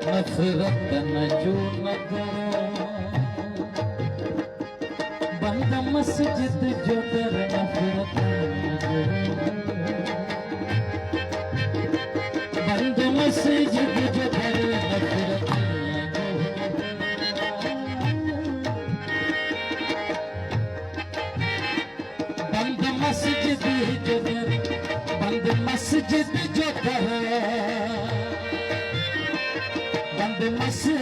नफरत न जो न करो, बंद मस्जिद जो कर नफरत न जो, बंद मस्जिद जो कर नफरत न जो, बंद मस्जिद जो कर, बंद मस्जिद जो कर, बंद मस्जिद